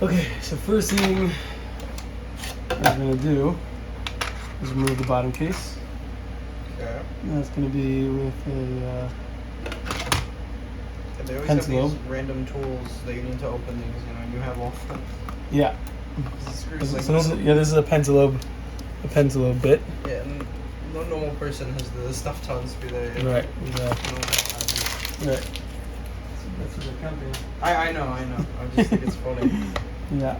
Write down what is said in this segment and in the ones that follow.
Okay, so first thing we're gonna do is remove the bottom case. Okay. And that's gonna be with a They always pencil have lobe. these random tools that you need to open these, you know, and you have all fun. Yeah. Screws like So this is a pencil lobe bit. yeah, and no normal person has the stuff ton screw there. Right. Exactly. Right. That's what they're counting. I know. I just think it's funny. Yeah.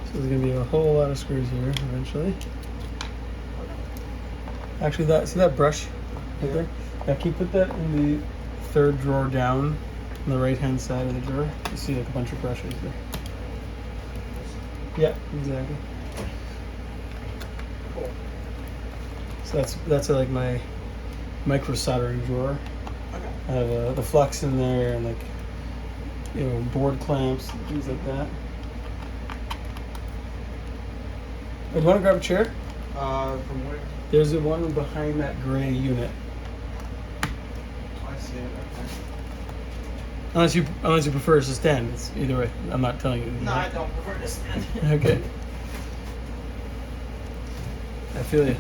So there's gonna be a whole lot of screws here eventually. Actually, see that brush right there? Yeah, can you put that in the third drawer down on the right-hand side of the drawer? You see like a bunch of brushes there. Yeah, exactly. Cool. So that's like my micro soldering drawer. Okay. I have the flux in there and like board clamps and things like that. Oh, do you want to grab a chair? From where? There's the one behind that gray unit. I see it. Okay. Unless you prefer to stand. It's either way. I'm not telling you. No, I don't prefer to stand. Okay. I feel you.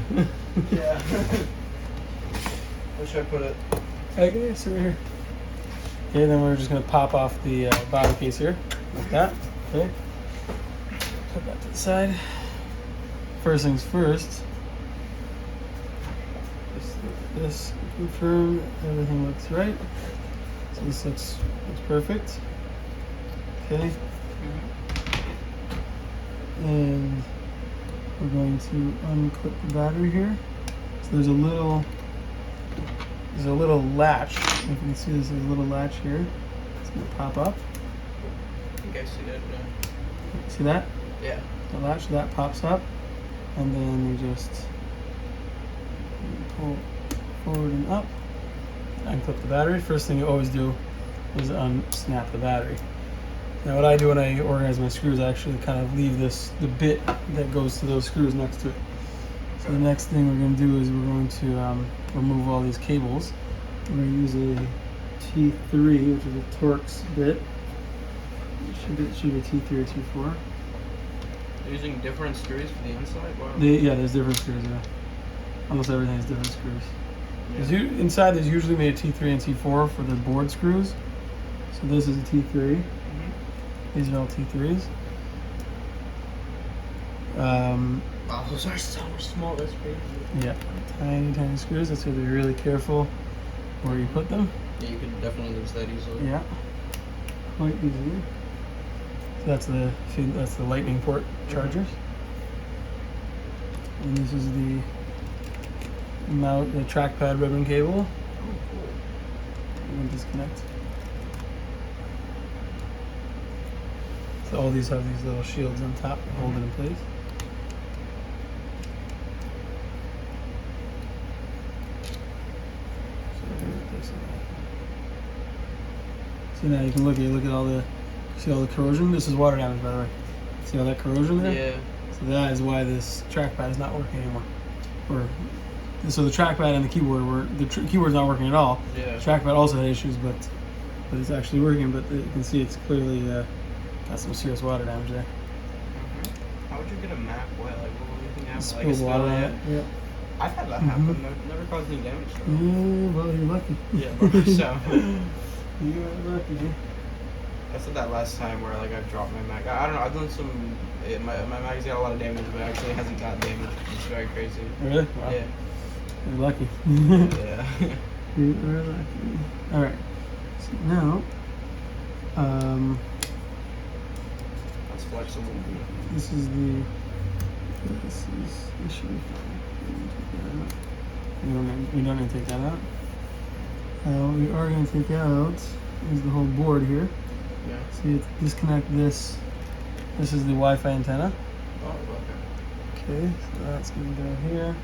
Yeah. Where should I put it? Okay, so right here. Okay, then we're just gonna pop off the bottom case here, like that. Okay. Put that to the side. First things first. Just look at this, confirm everything looks right. So this looks perfect. Okay. And we're going to unclip the battery here. So there's a little latch. If you can see, there's a little latch here. It's gonna pop up. I think I see it. See that? Yeah. The latch that pops up, and then we just pull forward and up. Unclip the battery. First thing you always do is unsnap the battery. Now what I do when I organize my screws, I actually kind of leave the bit that goes to those screws next to it. So the next thing we're going to do is we're going to remove all these cables. We're going to use a T3, which is a Torx bit. It should be a T3 or T4. They're using different screws for the inside? Wow. Yeah, there's different screws. Yeah, almost everything has different screws. Yeah. Inside there's usually made a T3 and T4 for the board screws. So this is a T3. These are all T3s. Wow, those are so small. That's crazy. Yeah, tiny screws. That's why be really careful where you put them. Yeah, you could definitely lose that easily. Yeah, quite easily. So that's the lightning port chargers. And this is the trackpad ribbon cable. Oh, cool. I'm gonna disconnect. So all these have these little shields on top to hold it in place. So now you can look at all the corrosion. This is water damage, by the way. See all that corrosion there? Yeah. So that is why this trackpad is not working anymore. So the trackpad and the keyboard keyboard's not working at all. Yeah. The trackpad also had issues, but it's actually working. But you can see it's clearly got some serious water damage there. How would you get a Mac wet? Like, what would you think happen? Like, Spilled water on it. Yeah. I've had that happen. Never caused any damage. Yeah, well, you're lucky. Yeah, but so. You are lucky. I said that last time where like I dropped my Mac. I don't know. I've done some. My Mac's got a lot of damage, but it actually hasn't gotten damaged. It's very crazy. Really? Wow. Yeah. You're lucky. Yeah. You are lucky. All right. So now, That's flexible. this should be fine. We don't need to take that out. What we are going to take out is the whole board here. Yeah. So you have to disconnect this. This is the Wi-Fi antenna. Oh, okay. Okay, so that's going to go here.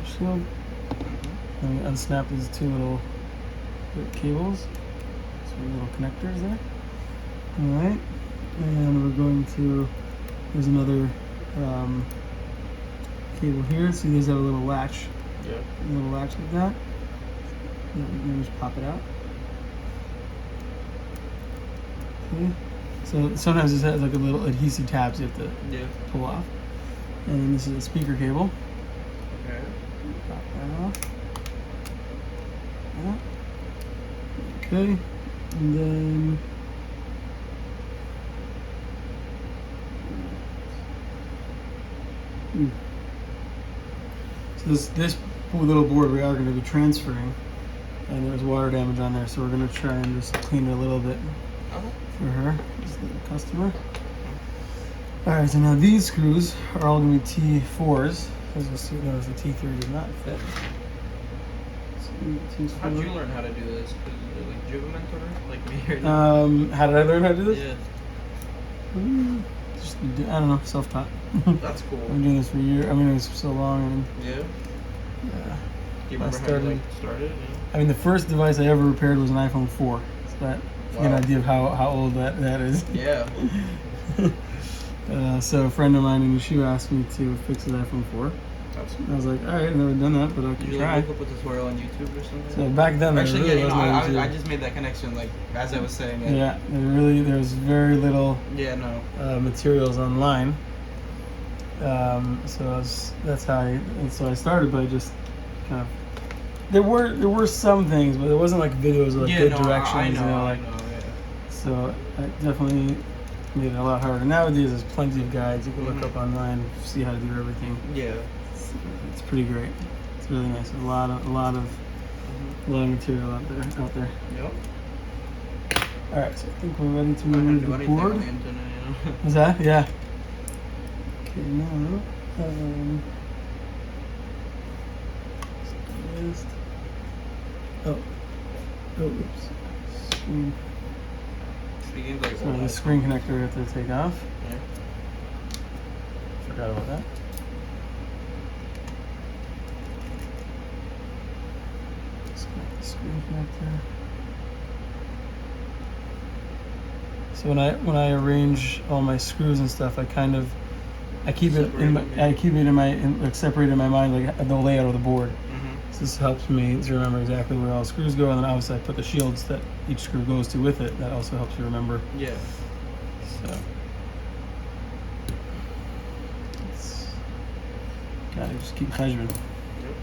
Shield. And we unsnap these two little cables. So little connectors there. Alright. And we're going to, there's another cable here. See, these have a little latch. Yeah. A little latch like that. You just pop it out. Okay. So sometimes this has like a little adhesive tabs you have to pull off. And then this is a speaker cable. Okay. Pop that off. Okay. And then so this little board we are going to be transferring, and there was water damage on there, so we're going to try and just clean it a little bit for her, this little customer. Alright, so now these screws are all going to be T4s. As you'll see, notice the T3 did not fit. So how did you learn how to do this? Like, do you have a mentor like me? Or how did I learn how to do this? Yeah. Just, I don't know, self-taught. That's cool. I've been doing this for a year. I mean, it was for so long. And, yeah. Do you remember how you started? Yeah. I mean, the first device I ever repaired was an iPhone 4. So that, you get an idea of how old that is. Yeah. So a friend of mine in Yeshiva asked me to fix his iPhone 4. That's cool. I was like, all right, I've never done that, but I can try. Did you look up a tutorial on YouTube or something? So back then, actually, really I just made that connection, like as I was saying it. Yeah, there was very little materials online. So that's how I started by just kind of. There were some things, but it wasn't like videos with good directions. I know. So I definitely made it a lot harder. Nowadays, there's plenty of guides you can look up online, see how to do everything. Yeah. It's pretty great. It's really nice. A lot of material out there. Yep. All right, so I think we're ready to move the board. On the internet, you know? Is that? Yeah. Okay, now oops. Screen. So the screen connector we have to take off. Yeah. Forgot about that. Disconnect the screen connector. So when I arrange all my screws and stuff, I keep it in my like separated in my mind, like the layout of the board. So this helps me to remember exactly where all the screws go, and then obviously I put the shields that each screw goes to with it. That also helps you remember. Yeah. So gotta just keep measuring. Yep.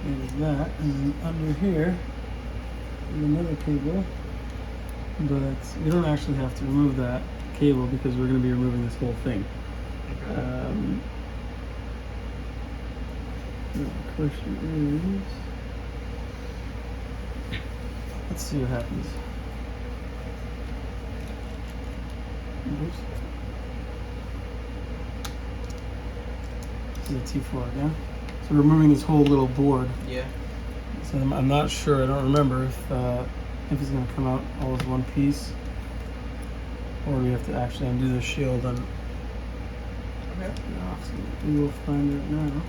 There's that, and then under here is another cable, but you don't actually have to remove that cable because we're going to be removing this whole thing. Okay. The question is, let's see what happens. Oops. This is a T4 again. So we're removing this whole little board. Yeah. So I'm not sure. I don't remember if it's going to come out all as one piece, or we have to actually undo the shield and. Okay. So we will find it now.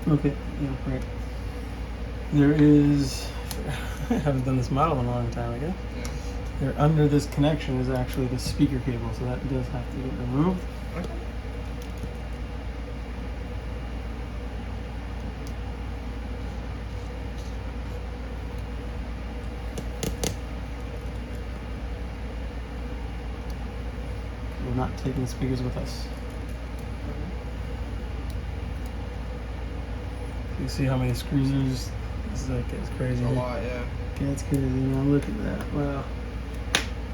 Okay, yeah, right. There is, I haven't done this model in a long time, I guess. Yeah. There, under this connection is actually the speaker cable, so that does have to get removed. Okay. We're not taking the speakers with us. You see how many screws there's? It's crazy. A lot, yeah. Yeah, it's crazy. Now look at that. Wow.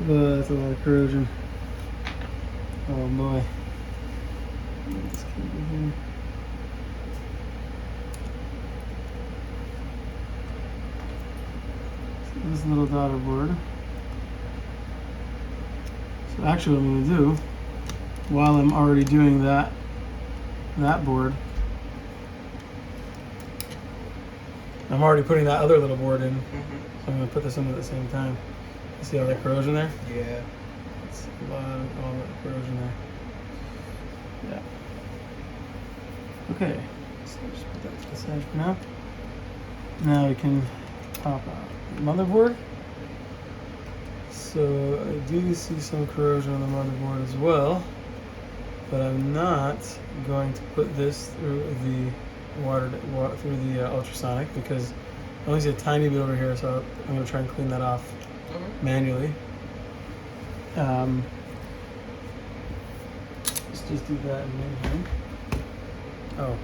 Oh, that's a lot of corrosion. Oh boy. Let's keep it here. So this little daughter board. So actually what I'm going to do, while I'm already doing that board, I'm already putting that other little board in. So I'm going to put this in at the same time. You see all that corrosion there? Yeah. That's a lot of all that corrosion there. Yeah. Okay, so just put that to the side for now. Now we can pop out the motherboard. So I do see some corrosion on the motherboard as well, but I'm not going to put this through the through the ultrasonic because I only see a tiny bit over here, so I'm going to try and clean that off manually. Let's just do that in here. Oh.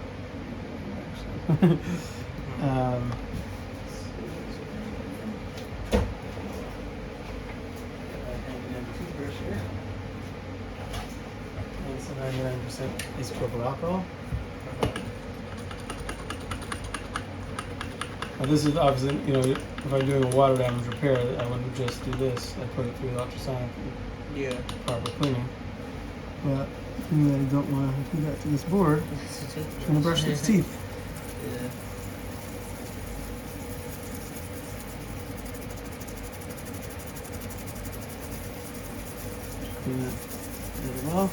It's 99% isopropyl alcohol. Now this is obviously, you know, if I'm doing a water damage repair, I wouldn't just do this. I put it through the ultrasonic. Yeah. Proper cleaning. But I really don't want to do that to this board. I'm going to brush its teeth. Yeah. Clean that really well.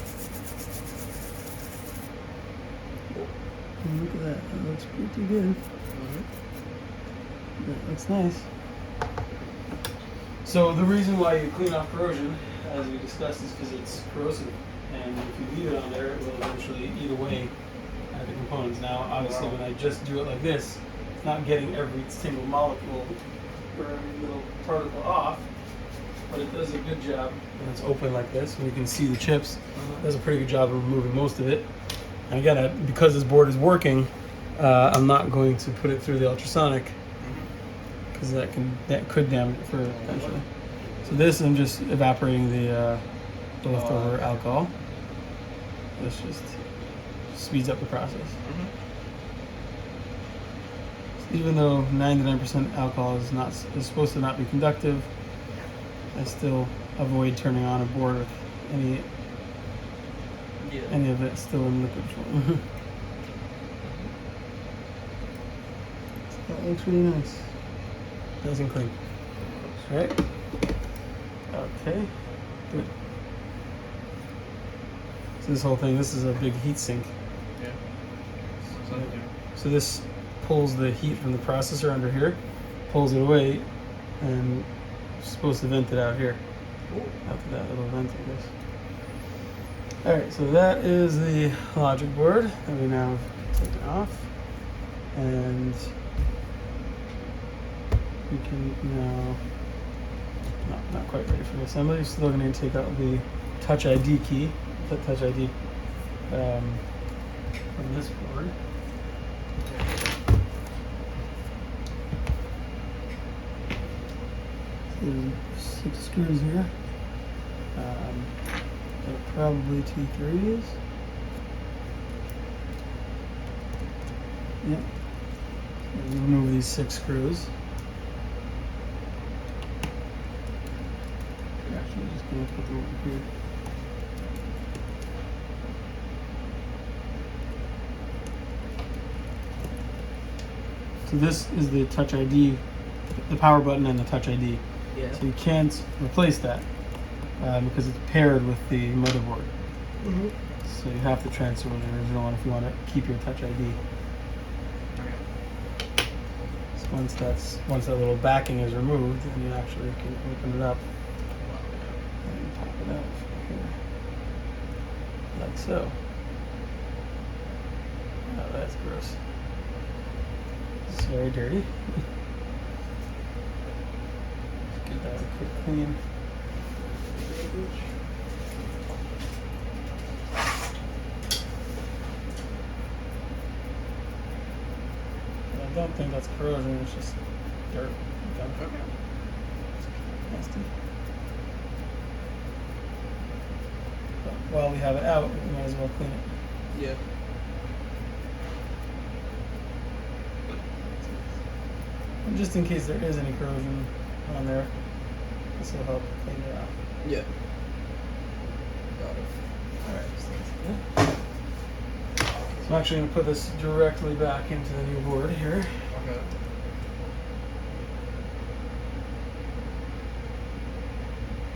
And look at that. That looks pretty good. That looks nice. So the reason why you clean off corrosion, as we discussed, is because it's corrosive. And if you leave it on there, it will eventually eat away at the components. Now, obviously, when I just do it like this, it's not getting every single molecule or every little particle off, but it does a good job when it's open like this, and you can see the chips. It does a pretty good job of removing most of it. And again, because this board is working, I'm not going to put it through the ultrasonic because that could damage it further potentially. So this, I'm just evaporating the leftover alcohol. This just speeds up the process. So even though 99% alcohol is supposed to not be conductive, I still avoid turning on a board with any of it still in liquid form. That looks really nice. Nice and clean. Right? Okay. Good. So this whole thing, this is a big heat sink. Yeah. So this pulls the heat from the processor under here, pulls it away, and it's supposed to vent it out here. After that little vent like this. Alright, so that is the logic board that we now have taken off. And we can now, not quite ready for the assembly, we're still going to take out the Touch ID key, the Touch ID from this board. So there's 6 screws here. They're probably T3s. Yep. So remove these 6 screws. Actually, just going to put them over here. So this is the Touch ID, the power button and the Touch ID. Yeah. So you can't replace that because it's paired with the motherboard. So you have to transfer the original one if you want to keep your Touch ID. Okay. So once that little backing is removed, then you actually can open it up and pop it out here, like so. Oh, that's gross. It's very dirty. Give that a quick clean. I don't think that's corrosion, it's just dirt. Okay. Nasty. But while we have it out, we might as well clean it. Yeah. And just in case there is any corrosion on there, this will help clean it out. Yeah. Got it. Alright, so that's good. So I'm actually going to put this directly back into the new board here. Okay.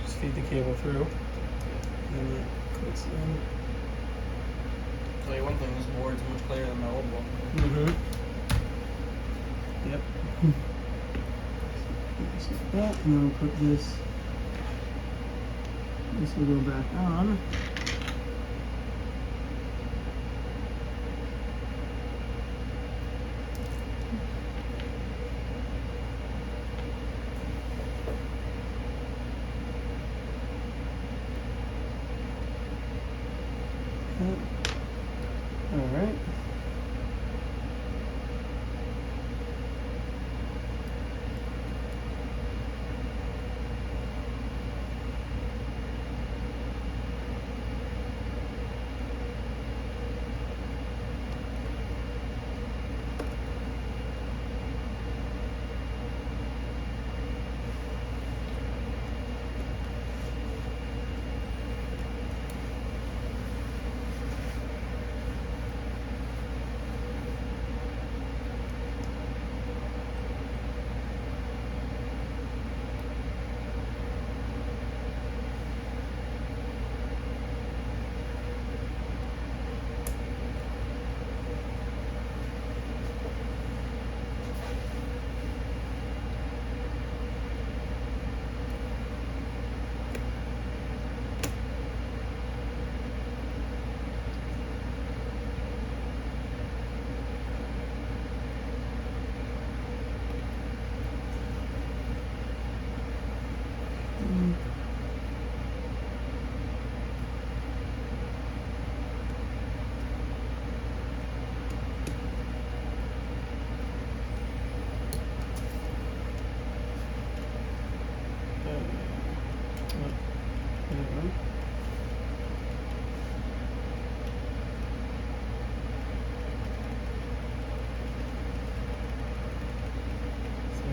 Just feed the cable through. mix in. Tell you one thing, this board's much clearer than my old one. Mm-hmm. Yep. Just like that, and then we'll put this. This will go back on. All right.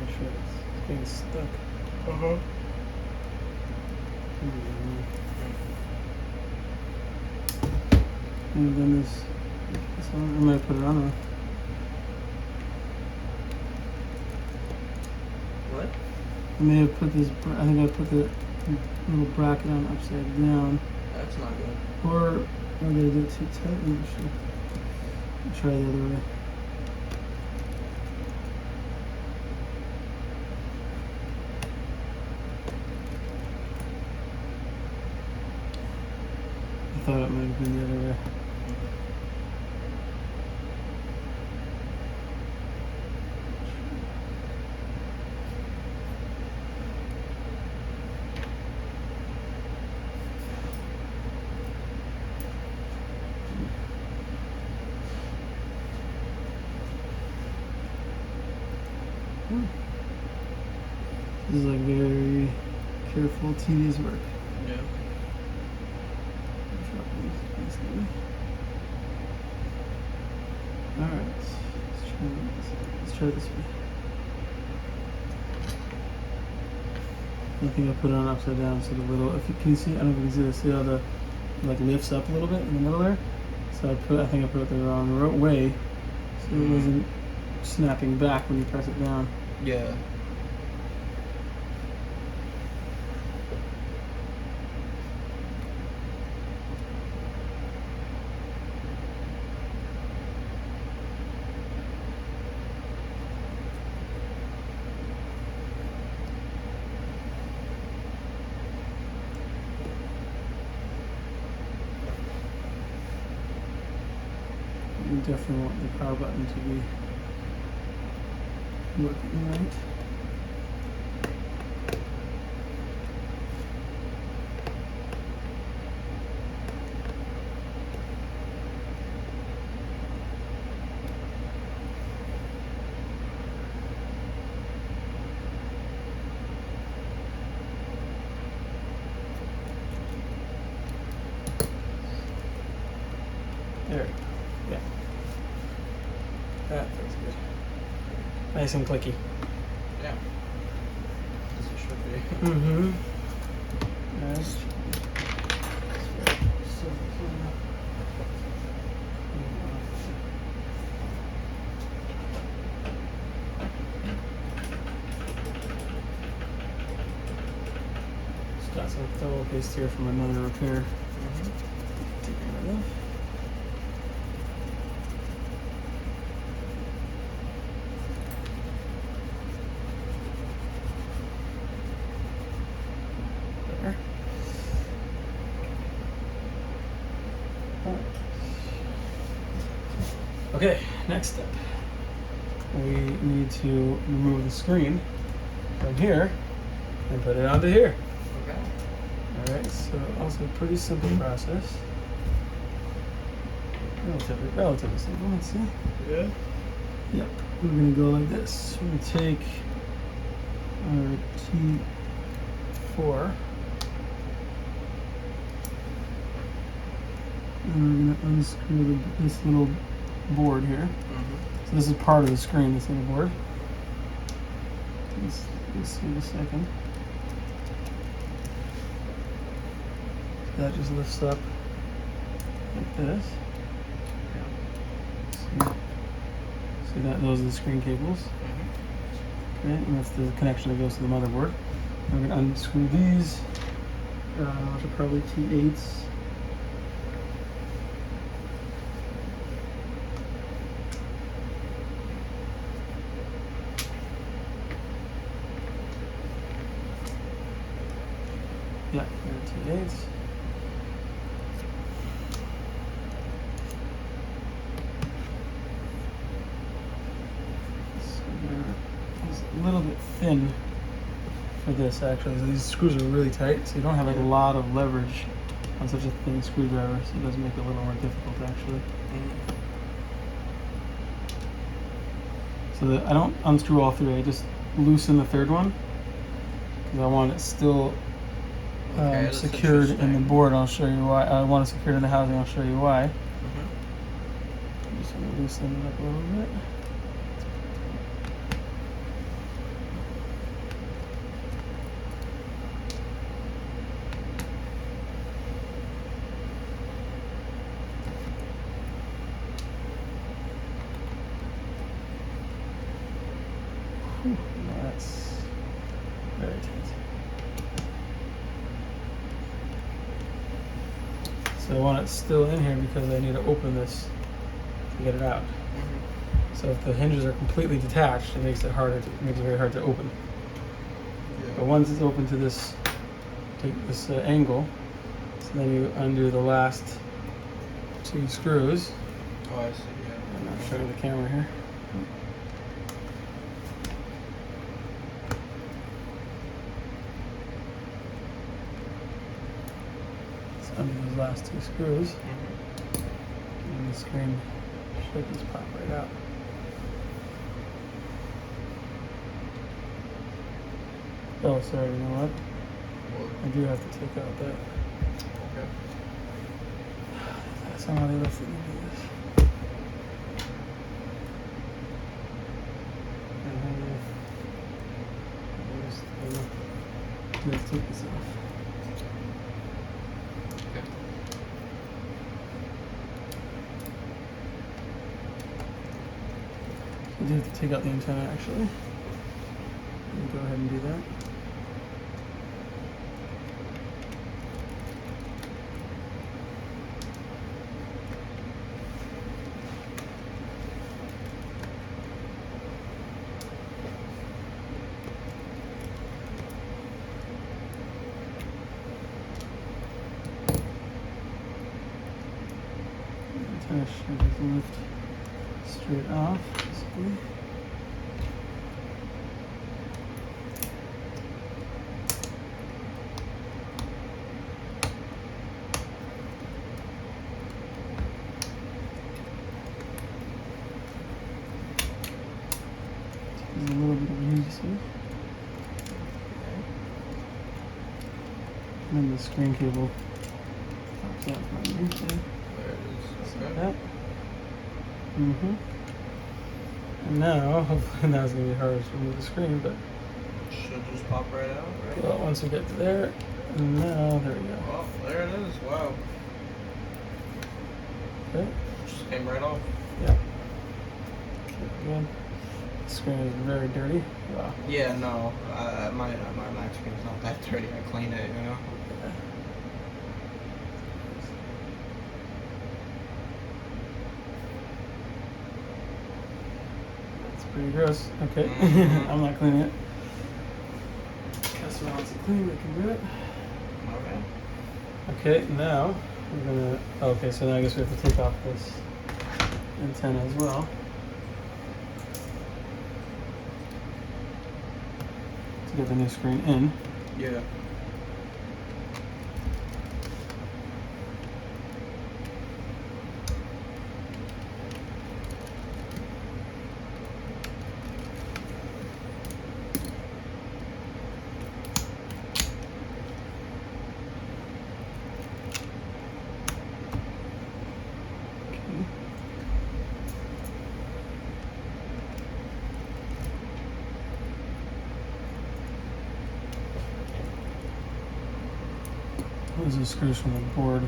It's getting stuck. Uh-huh. And then this one, I'm gonna put it on. What? I may have put this. I think I put the little bracket on upside down. That's not good. Or I'm gonna do it too tight. I'll try the other way. I thought it might have been the other way. This is like very careful, tedious work. Yeah. Alright, let's try this way. I think I put it on upside down so the little, if you can see, I don't know if you can see this, see how the like lifts up a little bit in the middle there? So I think I put it the wrong way, so it wasn't snapping back when you press it down. Yeah. You definitely want the power button to be working right. There. Yeah. That feels good. Nice and clicky. Yeah. As it should be. Mm-hmm. Nice. Just got some thermal paste here from another repair. Okay, next step. We need to remove the screen from here and put it onto here. Okay. Alright, so also a pretty simple process. Relatively simple, let's see. Good. Yep, we're gonna go like this. We're gonna take our T4 and we're gonna unscrew this little board here. Mm-hmm. So this is part of the screen, this little board. Let's see in a second. That just lifts up like this. See that? Those are the screen cables. Mm-hmm. Okay, and that's the connection that goes to the motherboard. And we're going to unscrew these, which are probably T8s. Yeah, they're T8s. It's a little bit thin for this actually. So these screws are really tight, so you don't have like a lot of leverage on such a thin screwdriver, so it does make it a little more difficult actually. Mm-hmm. So that I don't unscrew all three, I just loosen the third one because I want it still secured in the board. I'll show you why. I want it secured in the housing. I'll show you why. Mm-hmm. Just want to loosen it up a little bit. Whew, that's very tight. So I want it still in here because I need to open this to get it out. Mm-hmm. So if the hinges are completely detached, it makes it harder. Makes it very hard to open. Yeah. But once it's open to this angle, so then you undo the last two screws. Oh, I see. Yeah. And I'll show you the camera here. So undo those last two screws, Mm-hmm. and the screen should just pop right out. Oh, sorry. You know what? I do have to take out that. Okay. Somehow they left it in this. Let's take this off. Okay. I do have to take out the antenna actually. Go ahead and do that. Antenna should just lift straight off, basically. There's a little bit of adhesive. And then the screen cable pops out from underneath there. There it is. Like Okay. that. And now, hopefully now it's going to be harder to remove the screen, but Should just pop right out, right? well, once we get to there, and now, there we go. Oh, there it is. Wow. Okay. Just came right off. Yeah. Again. The screen is very dirty. Wow. Yeah, no. My Mac screen's not that dirty. I clean it, you know? Yeah. That's pretty gross. Okay. Mhm. I'm not cleaning it. Customer wants it clean, we can do it. Okay. Okay, now we're gonna, okay, so now I guess we have to take off this antenna as well. To get the new screen in. Yeah. Those are screws from the board,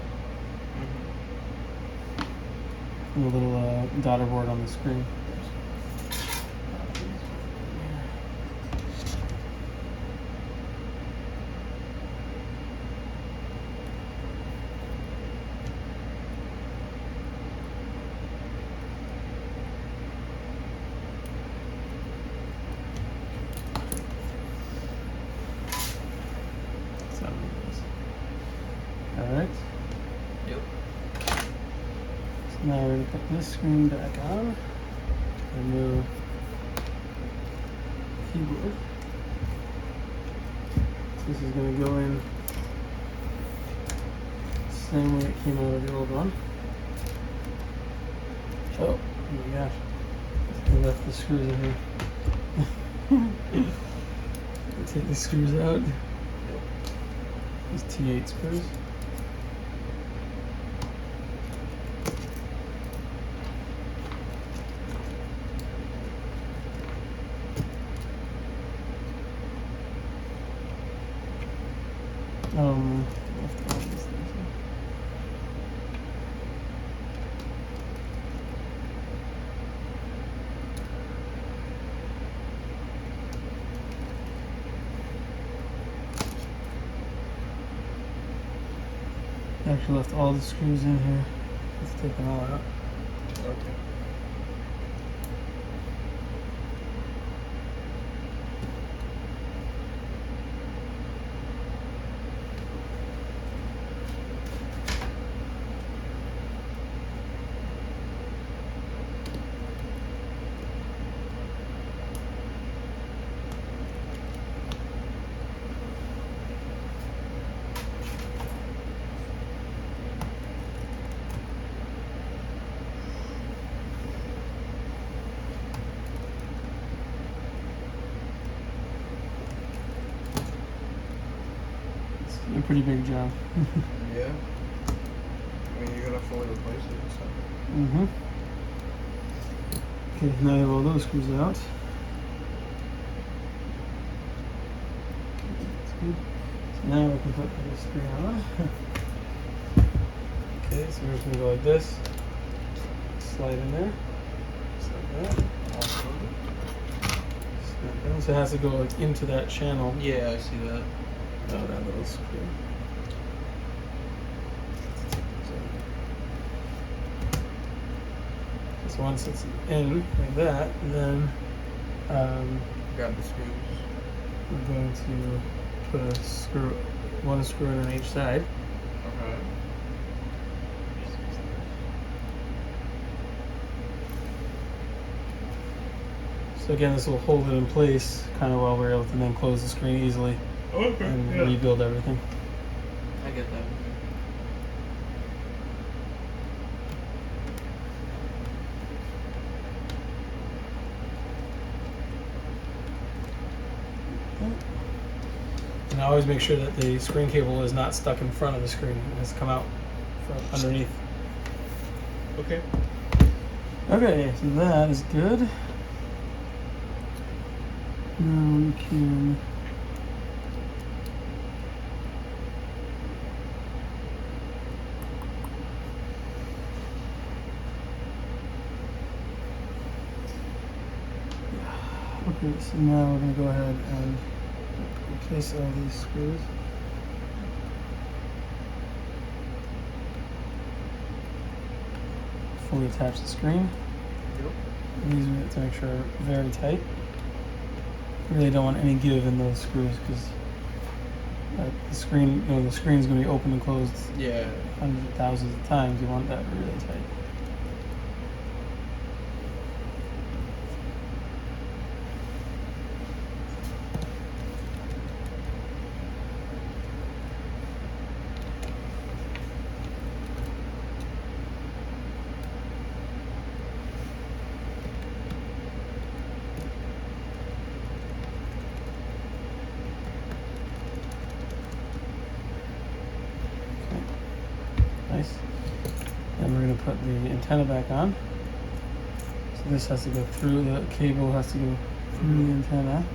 from the little daughter board on the screen. Alright. Yep. So now we're going to put this screen back on. Remove keyboard. So this is going to go in the same way it came out of the old one. Oh my gosh. I left the screws in here. Take the screws out. These T8 screws. Left all these things in. Actually left all the screws in here. Let's take them all out. Okay. A pretty big job. Yeah. I mean, you're gonna fully replace it and stuff. Mm-hmm. Okay, now you have all those screws out. That's good. So now we can put the screen on. Okay, so we're just gonna go like this. Slide in there. Just like that. Snap down. So it has to go like into that channel. Yeah, I see that. Oh, that little screw. So once it's in like that, then Grab the screws. we're going to put a screw, one screw in on each side. Okay. So again, this will hold it in place kind of while we're able to then close the screen easily Okay. and rebuild everything. I get that. And always make sure that the screen cable is not stuck in front of the screen. It has to come out from underneath. Okay. Okay, so that is good. Now we can okay, so now we're going to go ahead and replace all these screws. Fully attach the screen. Yep. These are to make sure they're very tight. Really don't want any give in those screws because the screen, the screen's going to be open and closed Yeah. hundreds of thousands of times. You want that really tight. Nice. And we're going to put the antenna back on. So this has to go through, the cable has to go through the antenna.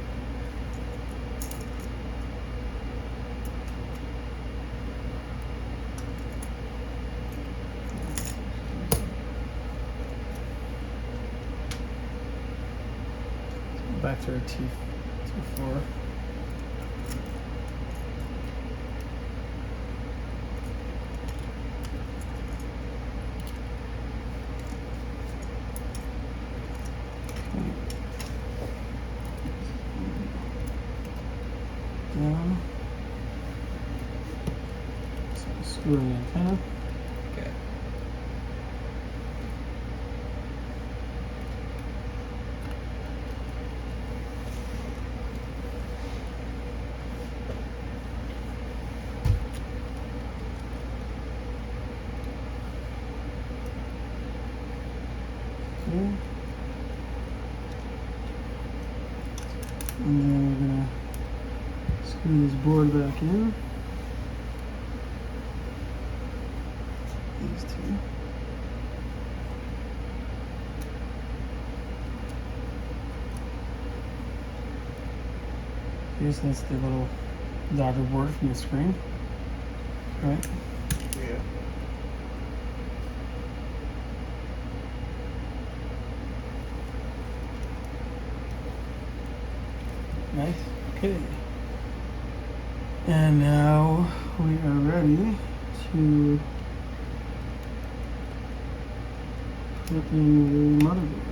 So back to our T4. Down. So screw the antenna. Okay. Okay. And then we're gonna screw this board back in. These two. Okay, so that's the little dodger board from the screen, right? Yeah. Nice. Okay. And now we are ready to put in the motherboard.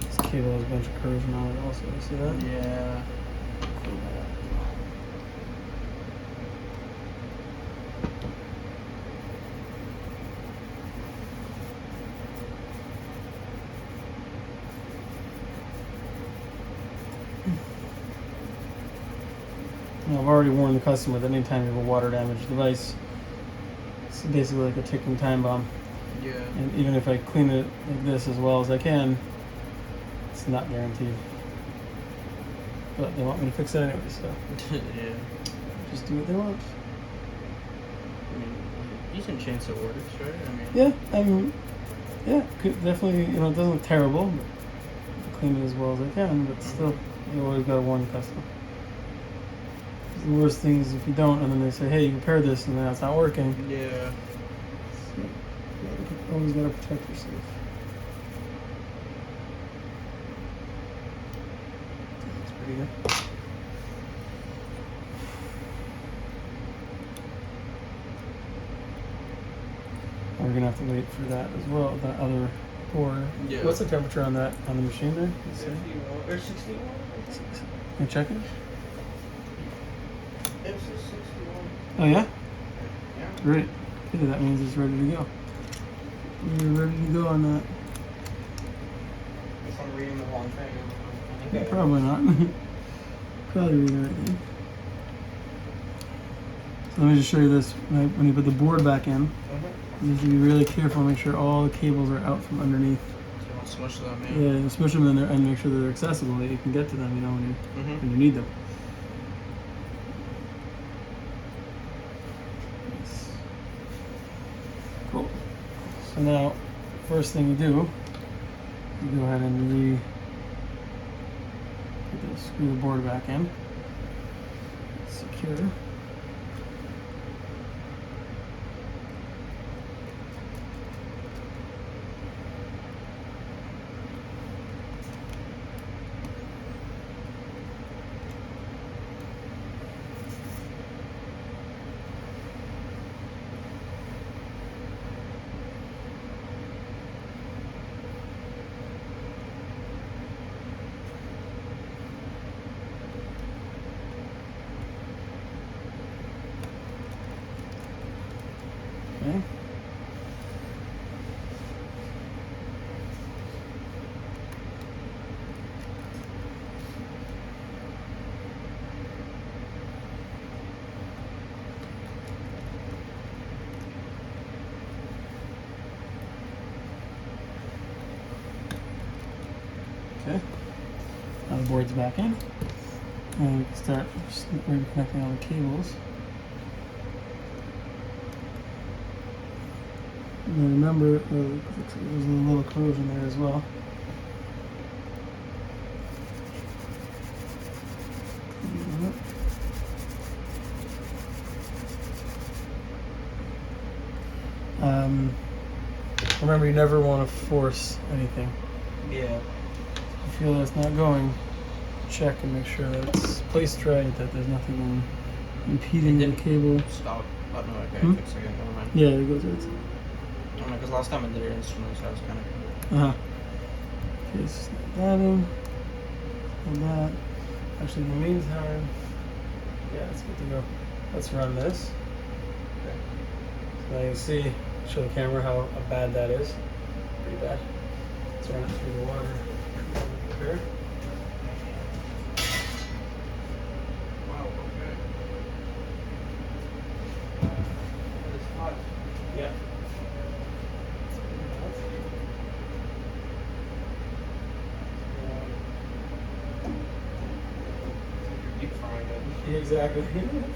This cable has a bunch of corrosion on it also. You see that? Yeah. Clean that up. Now, I've already warned the customer that anytime you have a water damaged device, it's basically like a ticking time bomb. Yeah. And even if I clean it like this as well as I can, it's not guaranteed. But they want me to fix it anyway, so Yeah. just do what they want. I mean, decent chance it works, right? I mean. Yeah, yeah, definitely. It doesn't look terrible, but I'll clean it as well as I can. But still, you always gotta warn the customer. The worst thing is if you don't, and then they say, "Hey, you repaired this," and then it's not working. Yeah. So, you always gotta protect yourself. That's pretty good. We're gonna have to wait for that as well. That other core. Yeah. What's the temperature on that on the machine there? 51 or 61? You check it? It's a 61. Oh yeah. Yeah. Great. Okay, that means it's ready to go. We're ready to go on that. If I'm reading the wrong thing. Yeah, probably not. Probably reading the right thing. So let me just show you this. When you put the board back in, you have to be really careful. Make sure all the cables are out from underneath. So don't smush them in. Yeah, smush them in there and make sure that they're accessible, that you can get to them, when you need them. Nice. Cool. So now, first thing you do, you go ahead and screw the board back in. Secure. Okay. Okay. Now the board's back in. And we can start reconnecting all the cables. And remember, there's a little corrosion there as well. Remember, you never want to force anything. Yeah. If you feel that it's not going, check and make sure that it's placed right, that there's nothing impeding the cable. Stop. Oh, no, okay, fix it again. Never mind. Yeah, it goes right. I don't know, because last time I did it instantly, so I was kind of. Okay, snap that in. And that. Actually, in the meantime, yeah, it's good to go. Let's run this. Okay. So now you can see, show the camera how bad that is. Pretty bad. Let's run it through the water. Here. Wow, okay. It's hot. Yeah. Deep frying it. Yeah, exactly. Exactly.